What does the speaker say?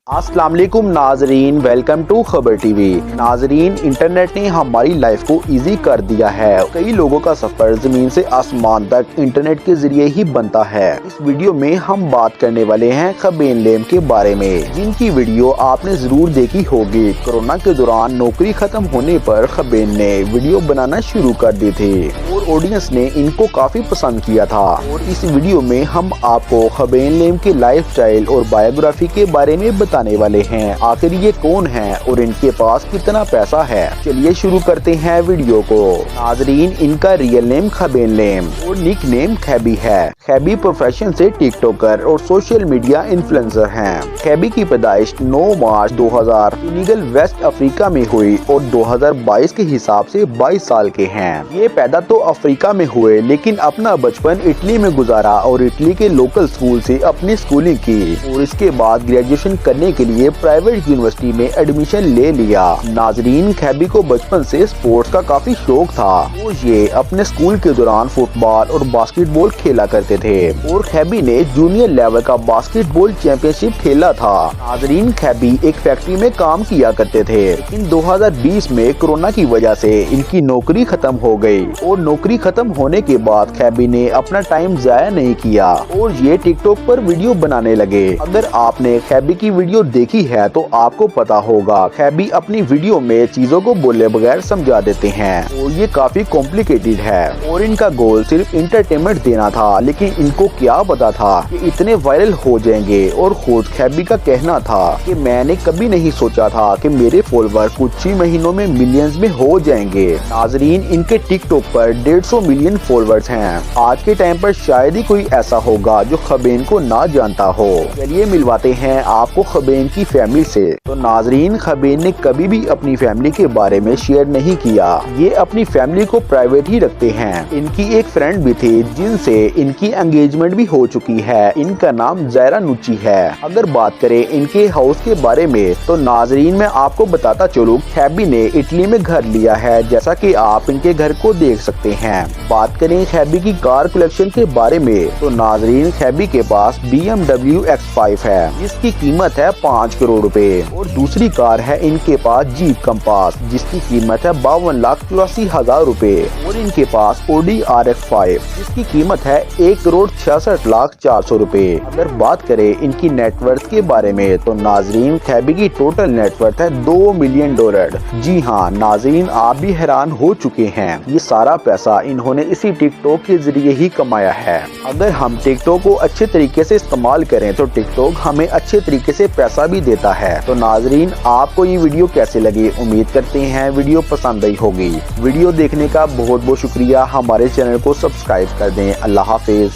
अस्सलाम वालेकुम नाजरीन, वेलकम टू खबर टीवी। नाजरीन, इंटरनेट ने हमारी लाइफ को इजी कर दिया है। कई लोगों का सफर जमीन से आसमान तक इंटरनेट के जरिए ही बनता है। इस वीडियो में हम बात करने वाले हैं खबेन लेम के बारे में, जिनकी वीडियो आपने जरूर देखी होगी। कोरोना के दौरान नौकरी खत्म होने पर खबेन ने वीडियो बनाना शुरू कर दी थी और ऑडियंस ने इनको काफी पसंद किया था। और इस वीडियो में हम आपको खबेन लेम के लाइफ स्टाइल और बायोग्राफी के बारे में बताने वाले हैं। आखिर ये कौन है और इनके पास कितना पैसा है, चलिए शुरू करते हैं वीडियो को। नाजरीन, इनका रियल नेम खबेन लेम और निक नेम खैबी है। खैबी प्रोफेशन से टिकटॉकर और सोशल मीडिया इन्फ्लुएंसर हैं। खैबी की पैदाइश 9 मार्च 2000 सेनेगल वेस्ट अफ्रीका में हुई और 2022 के हिसाब से 22 साल के हैं। ये पैदा तो अफ्रीका में हुए लेकिन अपना बचपन इटली में गुजारा और इटली के लोकल स्कूल से अपनी स्कूलिंग की और इसके बाद ग्रेजुएशन करने के लिए प्राइवेट यूनिवर्सिटी में एडमिशन ले लिया। नाजरीन, खैबी को बचपन से स्पोर्ट्स का काफी शौक था और ये अपने स्कूल के दौरान फुटबॉल और बास्केटबॉल खेला करते थे और खैबी ने जूनियर लेवल का बास्केटबॉल चैंपियनशिप खेला था। नाजरीन, खैबी एक फैक्ट्री में काम किया करते थे, लेकिन 2020 में कोरोना की वजह से इनकी नौकरी खत्म हो गई और नौकरी खत्म होने के बाद खैबी ने अपना टाइम जाया नहीं किया और ये टिकटॉक पर वीडियो बनाने लगे। अगर आपने खैबी की वीडियो देखी है तो आपको पता होगा खैबी अपनी वीडियो में चीजों को बोले बगैर समझा देते हैं और ये काफी कॉम्प्लिकेटेड है और इनका गोल सिर्फ इंटरटेनमेंट देना था, लेकिन इनको क्या पता था कि इतने वायरल हो जाएंगे। और खुद खैबी का कहना था कि मैंने कभी नहीं सोचा था कि मेरे फॉलोअर कुछ ही महीनों में मिलियंस में हो जाएंगे। नाजरीन, इनके टिकटॉक पर 150 मिलियन फॉलोअर्स हैं। आज के टाइम पर शायद ही कोई ऐसा होगा जो खबेन को ना जानता हो। चलिए मिलवाते हैं आपको खबेन की फैमिली से। तो नाजरीन, खबेन ने कभी भी अपनी फैमिली के बारे में शेयर नहीं किया। ये अपनी फैमिली को प्राइवेट ही रखते हैं। इनकी एक फ्रेंड भी थी जिनसे इनकी एंगेजमेंट भी हो चुकी है। इनका नाम ज़ायरा नुची है। अगर बात करें इनके हाउस के बारे में तो नाजरीन मैं आपको बताता चलूं, खैबी ने इटली में घर लिया है, जैसा कि आप इनके घर को देख सकते हैं। बात करें खैबी की कार कलेक्शन के बारे में तो नाजरीन, खैबी के पास BMW X5 है जिसकी कीमत है 5 करोड़ रुपए और दूसरी कार है इनके पास जीप कंपास जिसकी कीमत है 52,84,000 रुपए और इनके पास Audi RX5 जिसकी कीमत है 1,66,04,000 रुपए। अगर बात करें इनकी नेटवर्थ के बारे में तो नाजरीन, खैबी की टोटल नेटवर्थ है $2 मिलियन। जी हाँ नाजरीन, आप भी हैरान हो चुके हैं। ये सारा पैसा इन्होंने इसी टिकटॉक के जरिए ही कमाया है। अगर हम टिकटॉक को अच्छे तरीके से इस्तेमाल करें तो टिकटॉक हमें अच्छे तरीके से पैसा भी देता है। तो नाजरीन, आपको ये वीडियो कैसे लगी? उम्मीद करते हैं वीडियो पसंद आई होगी। वीडियो देखने का बहुत बहुत शुक्रिया। हमारे चैनल को सब्सक्राइब कर दें। अल्लाह हाफिज।